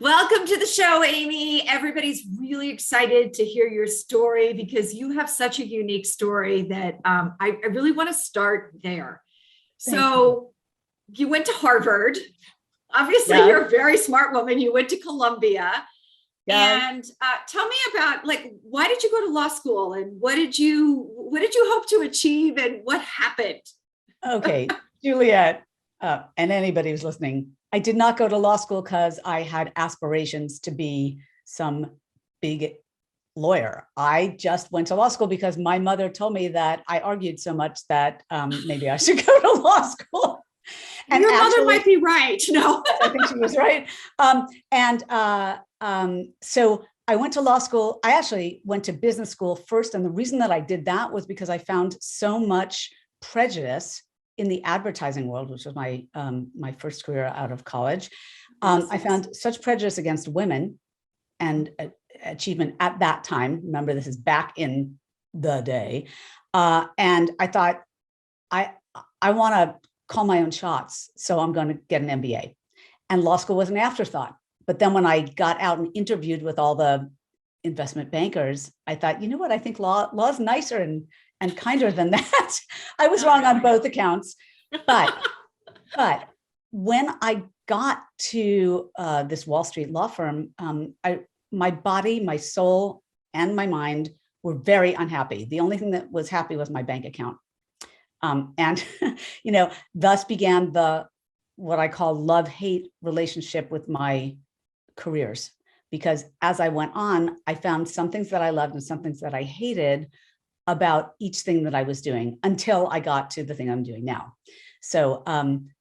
Welcome to the show, Amy. Everybody's really excited to hear your story because you have such a unique story that I really want to start there. So you went to Harvard. Obviously, you're a very smart woman. You went to Columbia. And tell me about, like, why did you go to law school and what did you hope to achieve and what happened? Okay, Juliet, and anybody who's listening, I did not go to law school because I had aspirations to be some big lawyer. I just went to law school because my mother told me that I argued so much that maybe I should go to law school. And your mother might be right. No, I think she was right. So I went to law school. I actually went to business school first. And the reason that I did that was because I found so much prejudice in the advertising world, which was my first career out of college. I found such prejudice against women and achievement at that time. Remember, this is back in the day. And I thought, I want to call my own shots. So I'm going to get an MBA. And law school was an afterthought. But then when I got out and interviewed with all the investment bankers, I thought, you know what, I think law is nicer and kinder than that. I was wrong on both accounts. But when I got to this Wall Street law firm, my body, my soul, and my mind were very unhappy. The only thing that was happy was my bank account. And, thus began what I call love-hate relationship with my careers. Because as I went on, I found some things that I loved and some things that I hated about each thing that I was doing until I got to the thing I'm doing now. So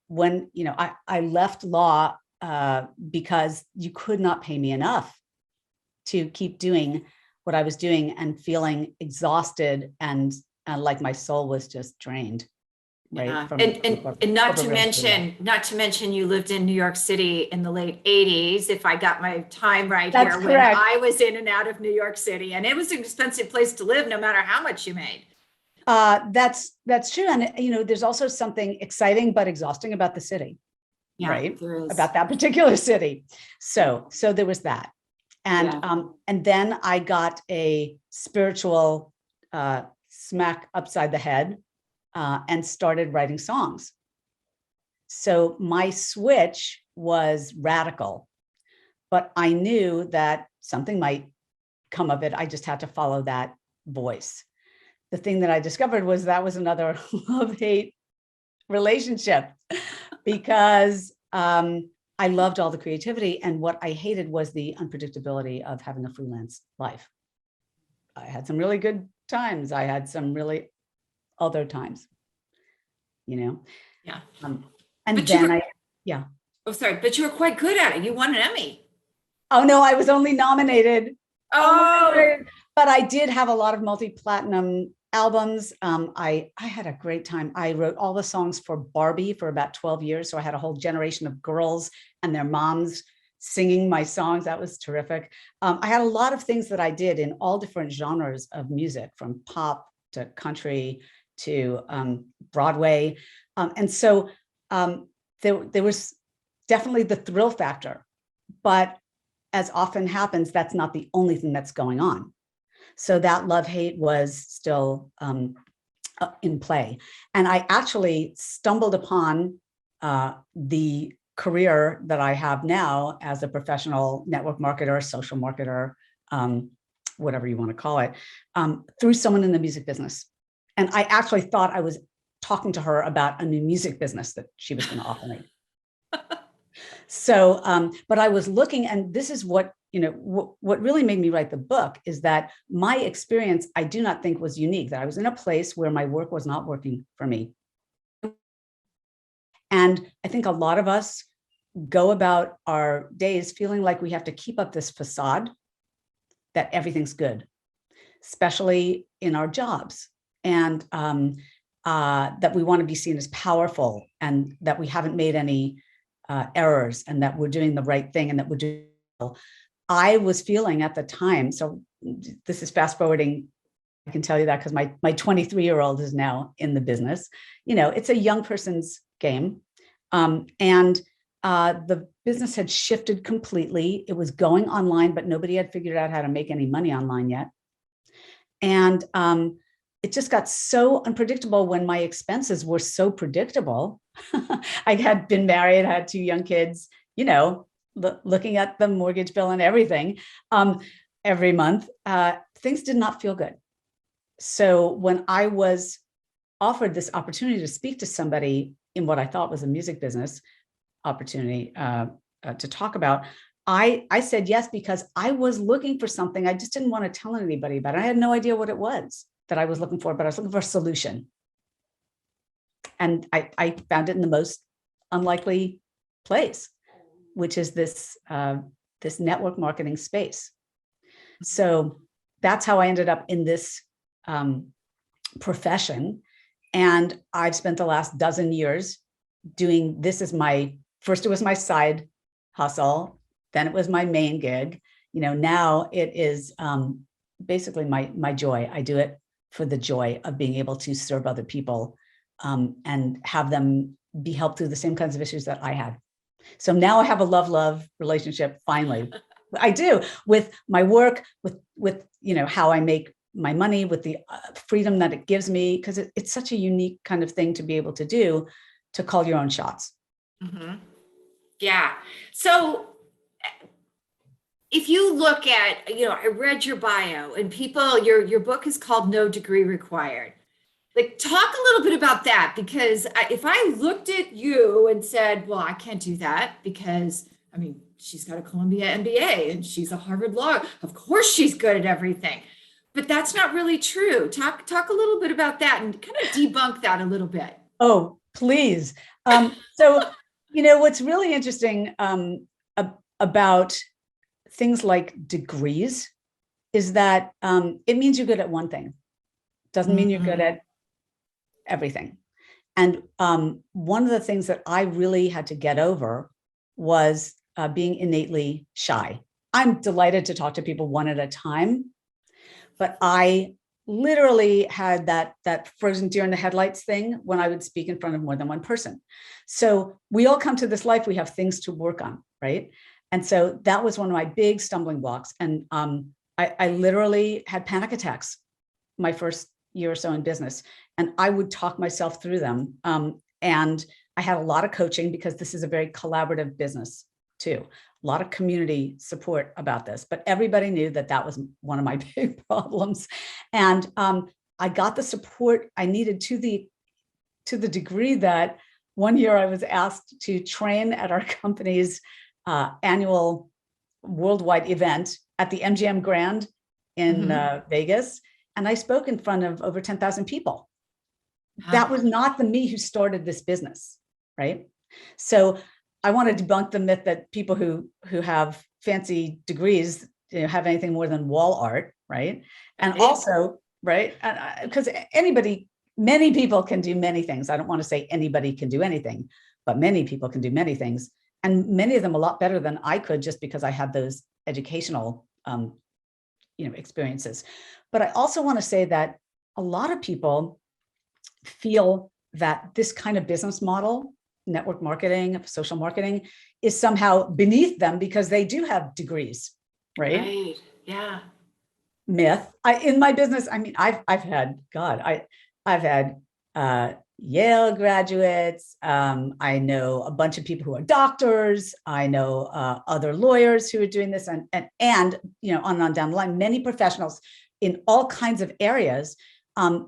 when, I left law because you could not pay me enough to keep doing what I was doing and feeling exhausted and like my soul was just drained. Right. Yeah. And not to mention you lived in New York City in the late 80s, if I got my time right. That's here, correct. When I was in and out of New York City, and it was an expensive place to live, no matter how much you made. That's true. And, there's also something exciting but exhausting about the city, right? About that particular city. So there was that. And then I got a spiritual smack upside the head and started writing songs. So my switch was radical, but I knew that something might come of it. I just had to follow that voice. The thing that I discovered was that was another love-hate relationship because I loved all the creativity. And what I hated was the unpredictability of having a freelance life. I had some really good times. I had some really other times, Yeah. And but then Oh, sorry, but you were quite good at it. You won an Emmy. Oh no, I was only nominated. Oh, but I did have a lot of multi-platinum albums. I had a great time. I wrote all the songs for Barbie for about 12 years. So I had a whole generation of girls and their moms singing my songs. That was terrific. I had a lot of things that I did in all different genres of music, from pop to country to Broadway. And so there was definitely the thrill factor, but as often happens, that's not the only thing that's going on. So that love-hate was still in play. And I actually stumbled upon the career that I have now as a professional network marketer, social marketer, whatever you want to call it, through someone in the music business. And I actually thought I was talking to her about a new music business that she was going to offer me. So, but I was looking, and this is what, what really made me write the book is that my experience, I do not think was unique, that I was in a place where my work was not working for me. And I think a lot of us go about our days feeling like we have to keep up this facade that everything's good, especially in our jobs, and that we want to be seen as powerful, and that we haven't made any errors, and that we're doing the right thing, and that we're doing well. I was feeling at the time, so this is fast forwarding, I can tell you that because my 23-year-old is now in the business. It's a young person's game. And The business had shifted completely. It was going online, but nobody had figured out how to make any money online yet. And it just got so unpredictable when my expenses were so predictable. I had been married, had 2 young kids, looking at the mortgage bill and everything every month. Things did not feel good. So when I was offered this opportunity to speak to somebody in what I thought was a music business opportunity to talk about, I said yes, because I was looking for something. I just didn't want to tell anybody about it. I had no idea what it was that I was looking for, but I was looking for a solution. And I found it in the most unlikely place, which is this network marketing space. So that's how I ended up in this profession. And I've spent the last dozen years doing this as first it was my side hustle, then it was my main gig. Now it is basically my joy. I do it for the joy of being able to serve other people and have them be helped through the same kinds of issues that I had. So now I have a love-love relationship, finally. I do, with my work, with how I make my money, with the freedom that it gives me, because it's such a unique kind of thing to be able to do, to call your own shots. Mm-hmm. Yeah. So if you look at, I read your bio, and your book is called No Degree Required. Like, talk a little bit about that, because if I looked at you and said, well, I can't do that because, she's got a Columbia MBA and she's a Harvard lawyer. Of course she's good at everything. But that's not really true. Talk a little bit about that and kind of debunk that a little bit. Oh, please. So, what's really interesting about things like degrees is that it means you're good at one thing. Doesn't mean you're good at everything. And one of the things that I really had to get over was being innately shy. I'm delighted to talk to people one at a time, but I literally had that frozen deer in the headlights thing when I would speak in front of more than one person. So we all come to this life, we have things to work on, right? And so that was one of my big stumbling blocks. And I literally had panic attacks my first year or so in business, and I would talk myself through them. And I had a lot of coaching, because this is a very collaborative business too. A lot of community support about this, but everybody knew that was one of my big problems. And I got the support I needed to the degree that one year I was asked to train at our company's annual worldwide event at the MGM Grand in Vegas. And I spoke in front of over 10,000 people. That was not the me who started this business, right? So I want to debunk the myth that people who have fancy degrees have anything more than wall art, right? And also, right, because many people can do many things. I don't want to say anybody can do anything, but many people can do many things, and many of them a lot better than I could, just because I had those educational experiences. But I also want to say that a lot of people feel that this kind of business model, network marketing, social marketing, is somehow beneath them because they do have degrees, right? Right. Yeah. Myth. In my business, I've had Yale graduates. I know a bunch of people who are doctors. I know other lawyers who are doing this, and on and on down the line, many professionals in all kinds of areas. I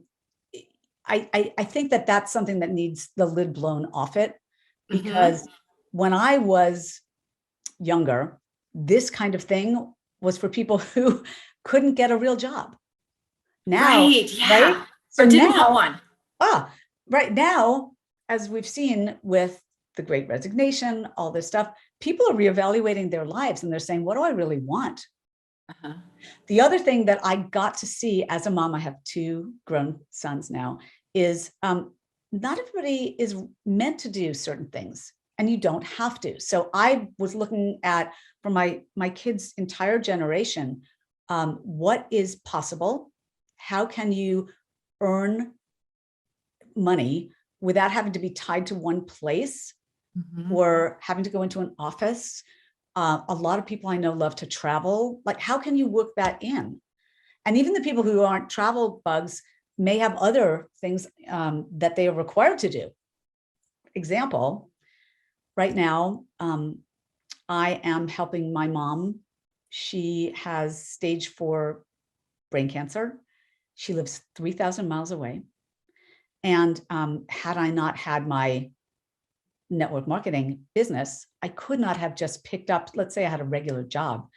think that that's something that needs the lid blown off it, because when I was younger, this kind of thing was for people who couldn't get a real job. Now, right? Yeah. Right? So or didn't now, want one. Right now, as we've seen with the Great Resignation, all this stuff, people are reevaluating their lives and they're saying, what do I really want? The other thing that I got to see as a mom, I have 2 grown sons now, is not everybody is meant to do certain things, and you don't have to. So I was looking at, for my kids' entire generation, what is possible? How can you earn money without having to be tied to one place? Mhm. or having to go into an office. A lot of people I know love to travel. Like, how can you work that in? And even the people who aren't travel bugs may have other things that they are required to do. Example, right now, I am helping my mom. She has stage 4 brain cancer. She lives 3,000 miles away. And had I not had my network marketing business, I could not have just picked up, let's say I had a regular job.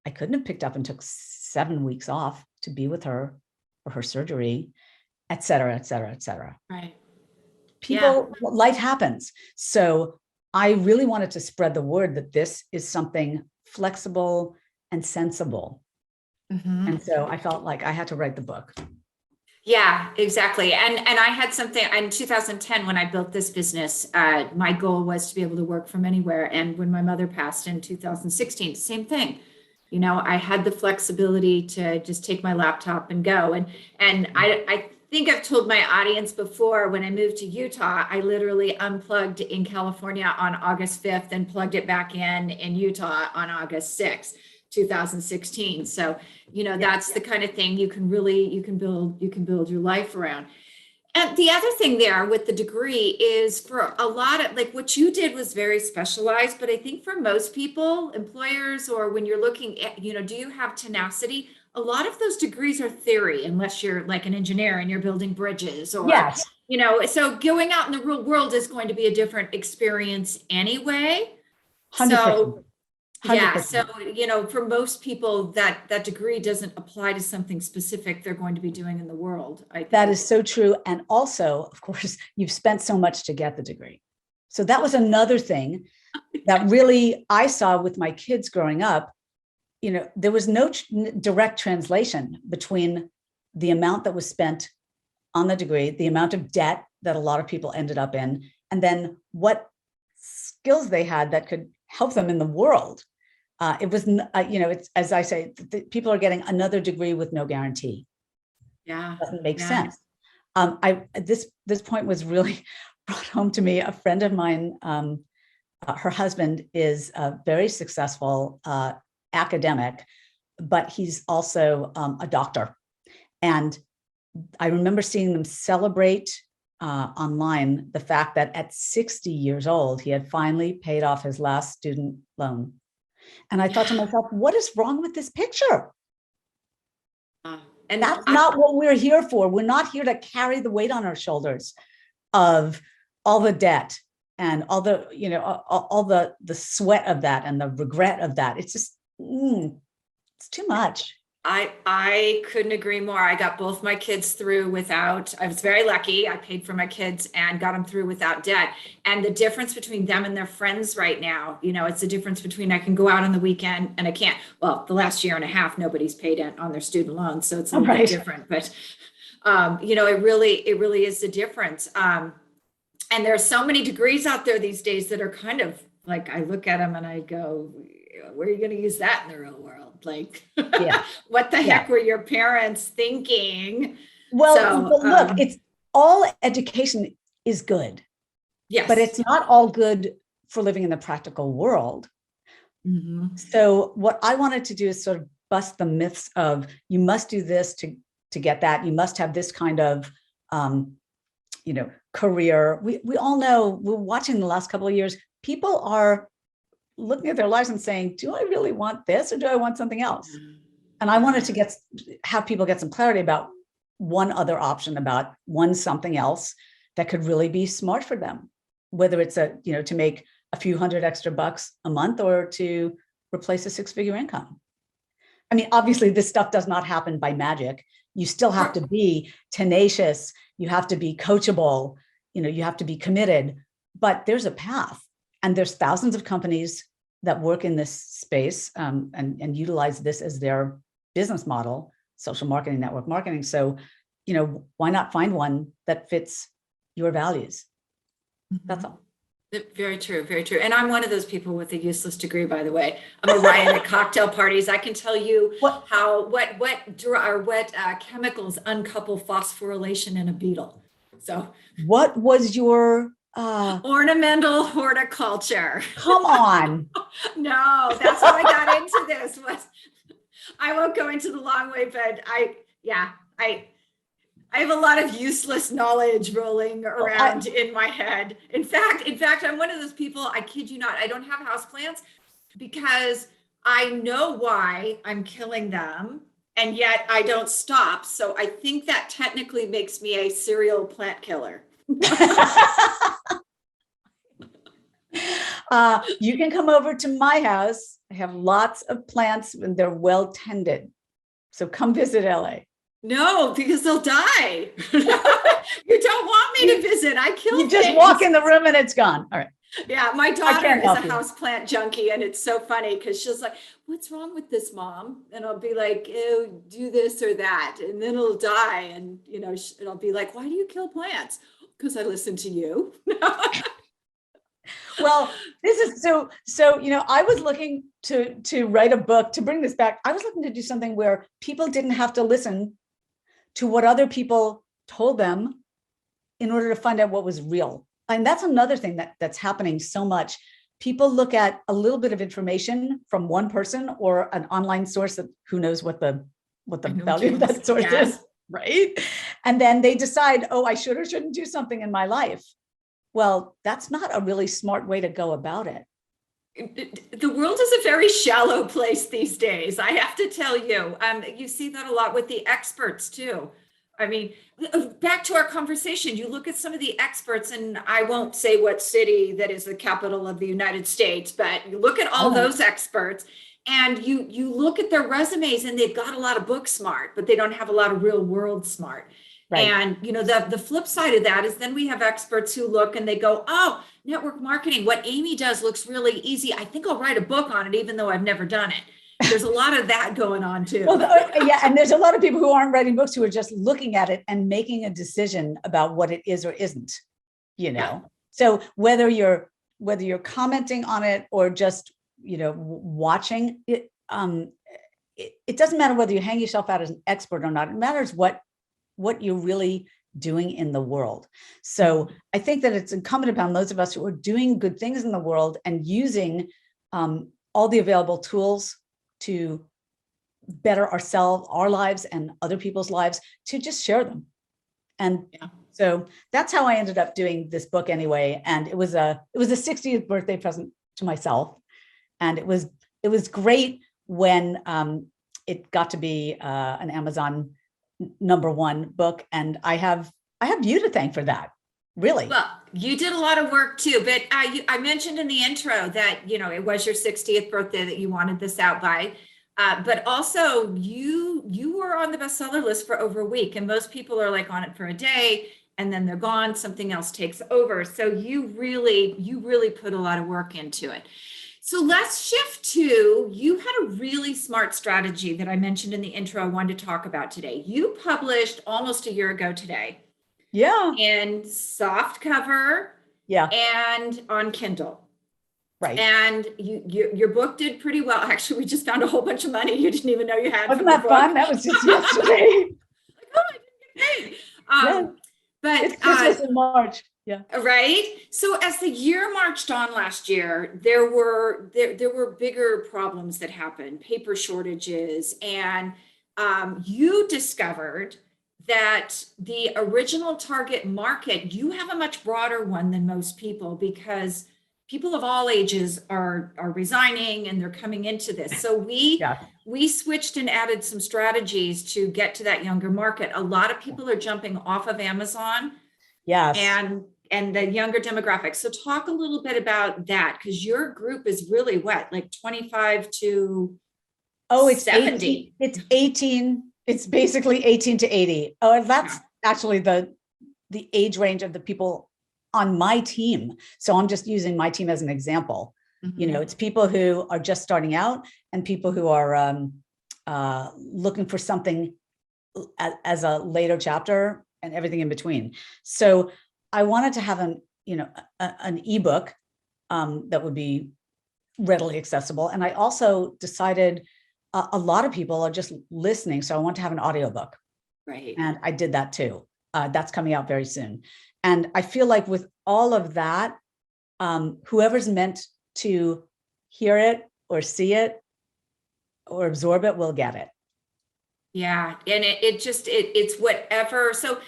I couldn't have picked up and took 7 weeks off to be with her for her surgery, et cetera, et cetera, et cetera. Right. Yeah. People, life happens. So I really wanted to spread the word that this is something flexible and sensible. Mhm. And so I felt like I had to write the book. Yeah, exactly. And I had something in 2010 when I built this business. My goal was to be able to work from anywhere. And when my mother passed in 2016, same thing. You know, I had the flexibility to just take my laptop and go. And I think I've told my audience before, when I moved to Utah, I literally unplugged in California on August 5th and plugged it back in Utah on August 6th, 2016. So, you know, that's the kind of thing you can really, you can build your life around. And the other thing there with the degree is, for a lot of, like, what you did was very specialized, but I think for most people, employers, or when you're looking at, you know, do you have tenacity? A lot of those degrees are theory, unless you're like an engineer and you're building bridges, or, Yes, you know, so going out in the real world is going to be a different experience anyway. 100%. So yeah, 100%. so, you know, for most people, that degree doesn't apply to something specific they're going to be doing in the world, I That think. is so true. And also, of course, you've spent so much to get the degree. So that was another thing that really I saw with my kids growing up. You know, there was no direct translation between the amount that was spent on the degree, the amount of debt that a lot of people ended up in, and then what skills they had that could help them in the world. It was, you know, it's, as I say, people are getting another degree with no guarantee. Yeah, Doesn't make yeah. sense. This point was really brought home to me. A friend of mine, her husband is a very successful academic, but he's also a doctor. And I remember seeing them celebrate online the fact that at 60 years old, he had finally paid off his last student loan. And I thought to Yeah. myself, what is wrong with this picture? Uh, and That's not what we're here for. We're not here to carry the weight on our shoulders of all the debt and all the, you know, all the sweat of that and the regret of that. It's just, it's too much. I couldn't agree more. I got both my kids through without, I was very lucky. I paid for my kids and got them through without debt. And the difference between them and their friends right now, you know, it's the difference between, I can go out on the weekend and I can't. Well, the last year and a half, nobody's paid on their student loans, so it's a All little bit right. different. But you know, it really is the difference. And there are so many degrees out there these days that are kind of like, I look at them and I go, where are you going to use that in the real world? Like, Yeah. what the Yeah. heck were your parents thinking? Well, So, but look, it's all education is good, but yes. it's not all good for living in the practical world. Mhm. So what I wanted to do is sort of bust the myths of you must do this to get that. You must have this kind of you know, career. We all know, we're watching the last couple of years, people are looking at their lives and saying, do I really want this or do I want something else? And I wanted to have people get some clarity about one other option, about one something else that could really be smart for them, whether it's you know, to make a few hundred extra bucks a month or to replace a 6-figure income. I mean, obviously this stuff does not happen by magic. You still have to be tenacious. You have to be coachable. You know, you have to be committed, but there's a path, and there's thousands of companies that work in this space and utilize this as their business model, social marketing, network marketing. So, you know, why not find one that fits your values? That's all. Very true, very true. And I'm one of those people with a useless degree, by the way. I'm a riot at cocktail parties. I can tell you What what chemicals uncouple phosphorylation in a beetle. So what was your Ornamental horticulture. Come on. No, that's how I got into this. Was I won't go into the long way, but yeah, I have a lot of useless knowledge rolling around in my head. In fact, I'm one of those people, I kid you not, I don't have houseplants because I know why I'm killing them, and yet I don't stop. So I think that technically makes me a serial plant killer. You can come over to my house. I have lots of plants and they're well tended. So come visit LA. No, because they'll die. You don't want me to visit. I kill You just things. walk in the room and it's gone. All right. Yeah, my daughter is a you. houseplant junkie, and it's so funny because she's like, "What's wrong with this, Mom?" And I'll be like, "Ew, do this or that," and then it'll die. And and I'll be like, "Why do you kill plants?" Because I listen to you. Well, this is so, I was looking to write a book to bring this back. I was looking to do something where people didn't have to listen to what other people told them in order to find out what was real. And that's another thing that's happening so much. People look at a little bit of information from one person or an online source that who knows what the value of that source is, right? And then they decide, oh, I should or shouldn't do something in my life. Well, that's not a really smart way to go about it. The world is a very shallow place these days. I have to tell you, you see that a lot with the experts too. I mean, back to our conversation, you look at some of the experts, and I won't say what city that is the capital of the United States, but you look at all those experts and you look at their resumes, and they've got a lot of book smart, but they don't have a lot of real world smart. Right. And the flip side of that is then we have experts who look and they go, oh, network marketing, what Amy does looks really easy. I think I'll write a book on it, even though I've never done it. There's a lot of that going on too. Well, yeah, and there's a lot of people who aren't writing books who are just looking at it and making a decision about what it is or isn't. Yeah. So whether you're commenting on it or just watching it, it doesn't matter whether you hang yourself out as an expert or not. It matters what you're really doing in the world. So I think that it's incumbent upon those of us who are doing good things in the world and using all the available tools to better ourselves, our lives, and other people's lives, to just share them. And so that's how I ended up doing this book anyway. And it was a 60th birthday present to myself. And it was great when it got to be an Amazon #1 book. And I have you to thank for that. Really? Well, you did a lot of work too, but I mentioned in the intro that, it was your 60th birthday that you wanted this out by, but also you were on the bestseller list for over a week, and most people are like on it for a day and then they're gone, something else takes over. So you really put a lot of work into it. So let's shift to, you had a really smart strategy that I mentioned in the intro I wanted to talk about today. You published almost a year ago today. Yeah. In soft cover. Yeah. And on Kindle. Right. And your book did pretty well. Actually, we just found a whole bunch of money you didn't even know you had. Wasn't that fun? That was just yesterday. Like, oh, I didn't get paid. But it's Christmas in March. Yeah. Right. So as the year marched on last year, there were bigger problems that happened, paper shortages, and you discovered that the original target market, you have a much broader one than most people, because people of all ages are resigning and they're coming into this. So we switched and added some strategies to get to that younger market. A lot of people are jumping off of Amazon. Yes. And the younger demographics. So talk a little bit about that, because your group is really what, like 25 to 70. It's 18. It's basically 18 to 80. Oh, and that's actually the age range of the people on my team. So I'm just using my team as an example. Mm-hmm. It's people who are just starting out and people who are looking for something as a later chapter and everything in between. So I wanted to have an ebook that would be readily accessible. And I also decided a lot of people are just listening. So I want to have an audiobook. Right. And I did that too. That's coming out very soon. And I feel like with all of that, whoever's meant to hear it or see it or absorb it will get it. Yeah, and it's whatever. So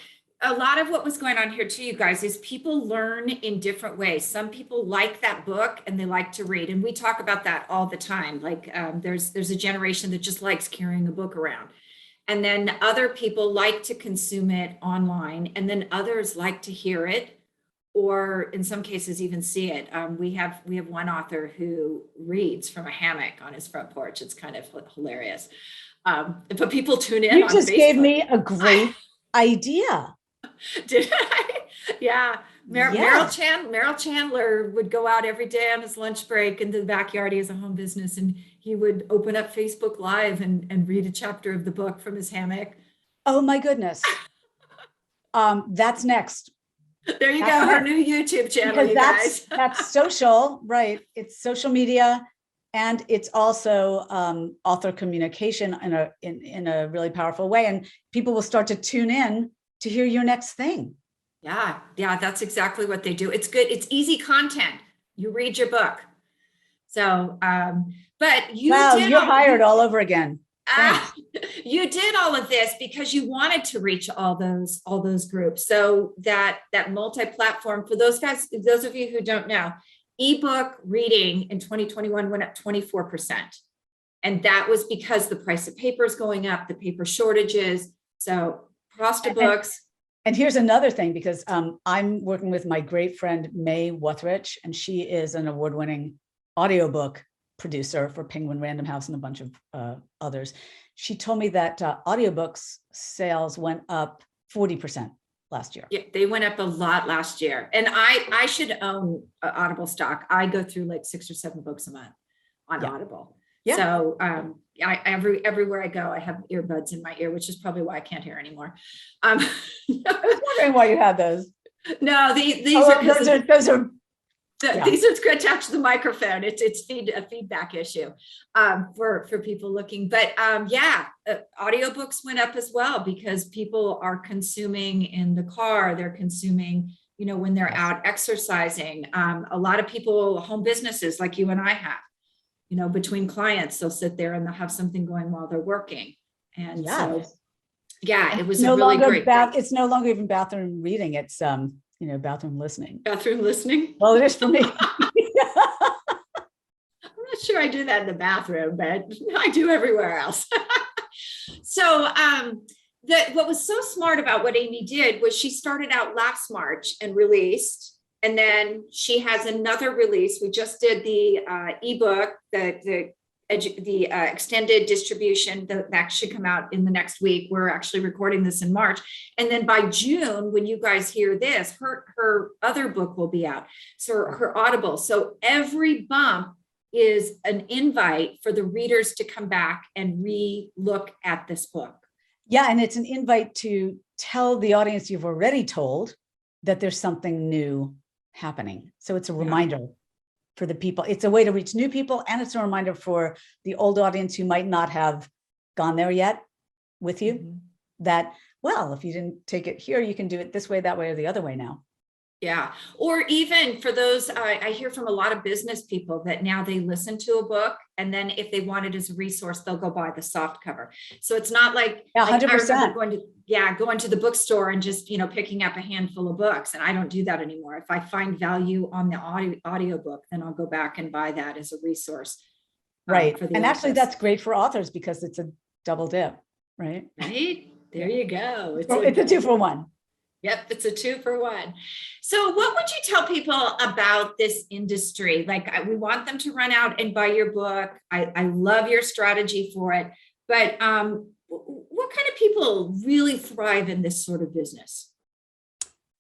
a lot of what was going on here too, you guys, is people learn in different ways. Some people like that book and they like to read, and we talk about that all the time. Like there's a generation that just likes carrying a book around, and then other people like to consume it online, and then others like to hear it, or in some cases even see it. We have one author who reads from a hammock on his front porch. It's kind of hilarious. But people tune in You on just Facebook. gave me a great idea. Did I? Yeah. Yes. Merrill Chandler would go out every day on his lunch break into the backyard. He has a home business, and he would open up Facebook Live and read a chapter of the book from his hammock. Oh my goodness. That's next. There you go. Her new YouTube channel, Because you guys. that's social, right? It's social media, and it's also author communication in a really powerful way. And people will start to tune in to hear your next thing. Yeah, that's exactly what they do. It's good. It's easy content. You read your book. So, but You're hired all over again. You did all of this because you wanted to reach all those groups. So that multi-platform, for those of you who don't know, ebook reading in 2021 went up 24%. And that was because the price of paper is going up, the paper shortages. So cost of books. And here's another thing, because I'm working with my great friend, May Wuthridge, and she is an award-winning audiobook producer for Penguin Random House and a bunch of others. She told me that audiobooks sales went up 40% last year. Yeah, they went up a lot last year. And I should own Audible stock. I go through like 6 or 7 books a month on Audible. Yeah. So everywhere I go, I have earbuds in my ear, which is probably why I can't hear anymore. I was wondering why you had those. No, these are attached to the microphone. It's a feedback issue for people looking. But audiobooks went up as well because people are consuming in the car. They're consuming, when they're out exercising. A lot of people, home businesses like you and I have. Between clients, they'll sit there and they'll have something going while they're working. And so, it was no a really longer great thing. It's no longer even bathroom reading. It's, bathroom listening. Bathroom listening? Well, it is for me. I'm not sure I do that in the bathroom, but I do everywhere else. So what was so smart about what Amy did was she started out last March and released. And then she has another release. We just did the ebook, the extended distribution that should come out in the next week. We're actually recording this in March. And then by June, when you guys hear this, her other book will be out. So her Audible. So every bump is an invite for the readers to come back and re-look at this book. Yeah, and it's an invite to tell the audience you've already told that there's something new happening. So it's a reminder for the people. It's a way to reach new people, and it's a reminder for the old audience who might not have gone there yet with you, that, well, if you didn't take it here, you can do it this way, that way, or the other way now. Yeah. Or even for those, I hear from a lot of business people that now they listen to a book, and then if they want it as a resource, they'll go buy the soft cover. So it's not like, 100%. I remember going to the bookstore and just, picking up a handful of books. And I don't do that anymore. If I find value on the audio book, then I'll go back and buy that as a resource. Right. And actually that's great for authors because it's a double dip, right? Right. There you go. It's a 2-for-1. Yep, it's a 2-for-1. So what would you tell people about this industry? Like, we want them to run out and buy your book. I love your strategy for it. But what kind of people really thrive in this sort of business?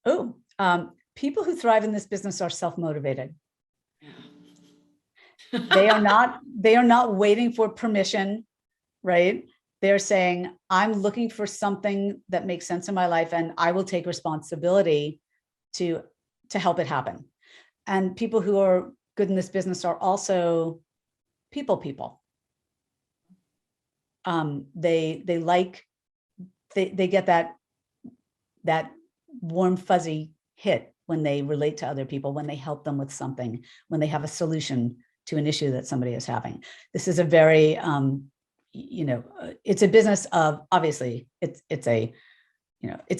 People who thrive in this business are self-motivated. They are not waiting for permission, right? They're saying, I'm looking for something that makes sense in my life, and I will take responsibility to help it happen. And people who are good in this business are also people. They get that that warm, fuzzy hit when they relate to other people, when they help them with something, when they have a solution to an issue that somebody is having. This is a very, it's a business of, obviously, it's a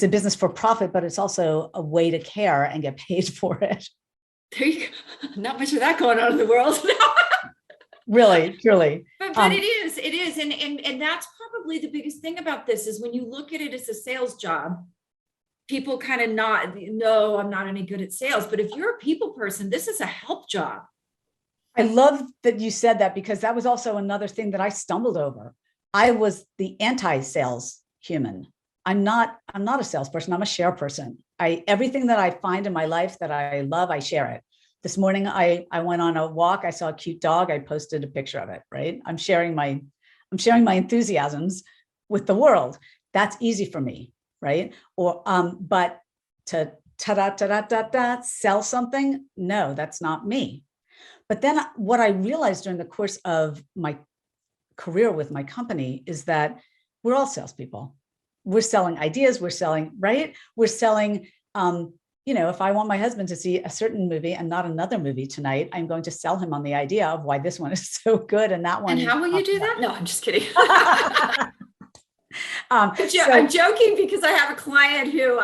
business for profit, but it's also a way to care and get paid for it. There you go. Not much of that going on in the world. Really, truly. But it is. And that's probably the biggest thing about this is when you look at it as a sales job, people kind of no, I'm not any good at sales. But if you're a people person, this is a help job. I love that you said that, because that was also another thing that I stumbled over. I was the anti-sales human. I'm not a salesperson. I'm a share person. Everything that I find in my life that I love, I share it. This morning, I went on a walk. I saw a cute dog. I posted a picture of it, right? I'm sharing my enthusiasms with the world. That's easy for me, right? Or, but to sell something, no, that's not me. But then what I realized during the course of my career with my company is that we're all salespeople. We're selling ideas. We're selling, right? We're selling, if I want my husband to see a certain movie and not another movie tonight, I'm going to sell him on the idea of why this one is so good and that one. And how will you do that? No, I'm just kidding. I'm joking because I have a client who,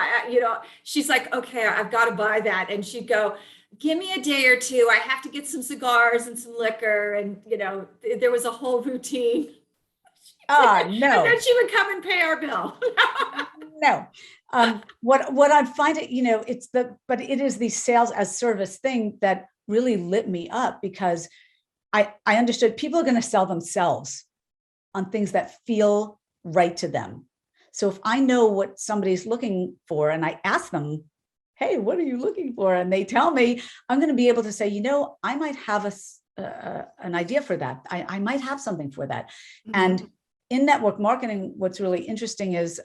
she's like, okay, I've got to buy that. And she'd go, give me a day or two. I have to get some cigars and some liquor. And, there was a whole routine. No. And then she would come and pay our bill. No. What I find it, but it is the sales as service thing that really lit me up, because I understood people are going to sell themselves on things that feel right to them. So if I know what somebody's looking for and I ask them, hey, what are you looking for? And they tell me, I'm going to be able to say, I might have an idea for that. I might have something for that. Mm-hmm. And in network marketing, what's really interesting is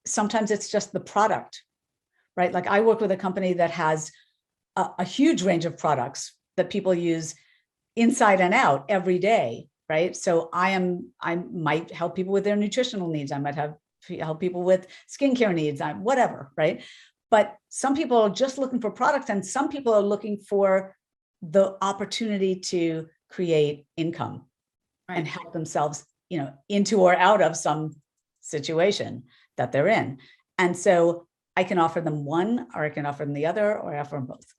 sometimes it's just the product, right? Like I work with a company that has a huge range of products that people use inside and out every day, right? So I might help people with their nutritional needs. I might help people with skincare needs, whatever, right? But some people are just looking for products, and some people are looking for the opportunity to create income, right, and help themselves, into or out of some situation that they're in. And so I can offer them one, or I can offer them the other, or I offer them both.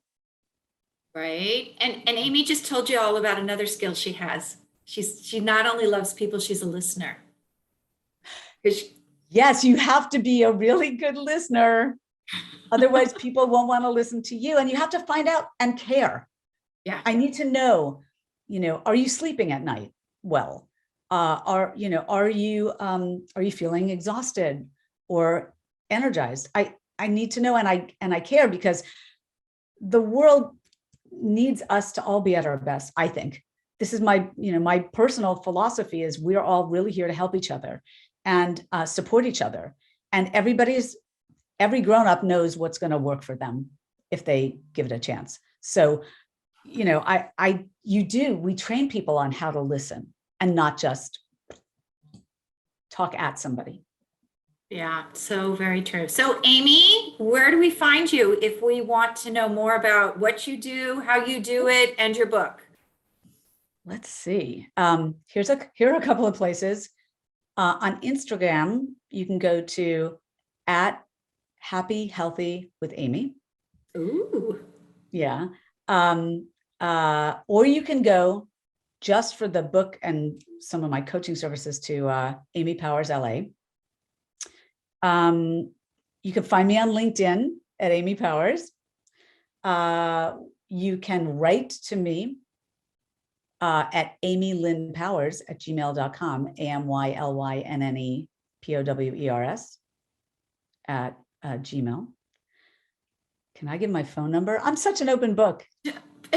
Right. And Amy just told you all about another skill she has. She not only loves people, she's a listener. Yes, you have to be a really good listener. Otherwise, people won't want to listen to you, and you have to find out and care. Yeah. I need to know, are you sleeping at night well? Are you feeling exhausted or energized? I need to know, and I care, because the world needs us to all be at our best. I think this is my personal philosophy is we're all really here to help each other and support each other. And every grown-up knows what's going to work for them if they give it a chance. So, we train people on how to listen and not just talk at somebody. Yeah, so very true. So Amy, where do we find you if we want to know more about what you do, how you do it, and your book? Let's see. Here are a couple of places. On Instagram, you can go to @happyhealthy with Amy. Ooh. Yeah. Or you can go just for the book and some of my coaching services to Amy Powers LA. You can find me on LinkedIn at Amy Powers. You can write to me at amylynpowers@gmail.com, AMYLYNNEPOWERS @gmail. Can I give my phone number? I'm such an open book.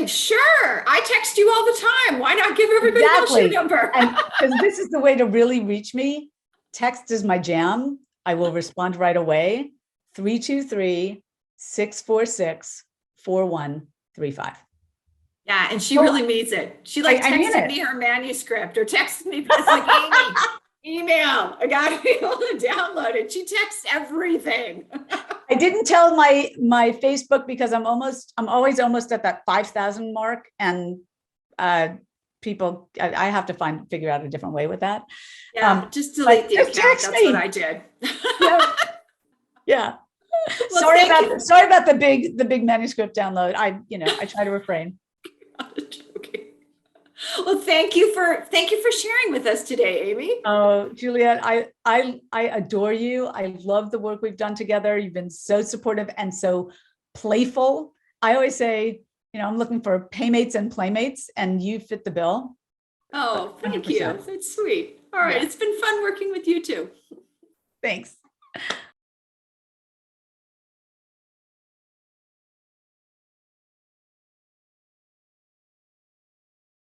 Sure. I text you all the time. Why not give everybody else your number? Because this is the way to really reach me. Text is my jam. I will respond right away. 323-646-4135. Yeah, and she really means it. She texted me her manuscript or texted me. It's like, Amy, Email. I got to be able to download it. She texts everything. I didn't tell my Facebook because I'm always almost at that 5,000 mark, and people, I have to figure out a different way with that. Yeah, just delete the just account. text That's me. what I did. Yeah. Yeah. Well, sorry about the big manuscript download. I try to refrain. Okay. Well, thank you for sharing with us today, Amy. Oh, Juliet, I adore you. I love the work we've done together. You've been so supportive and so playful. I always say, I'm looking for paymates and playmates, and you fit the bill. Oh, thank 100%. you. That's sweet. All right. Yeah. It's been fun working with you too. Thanks.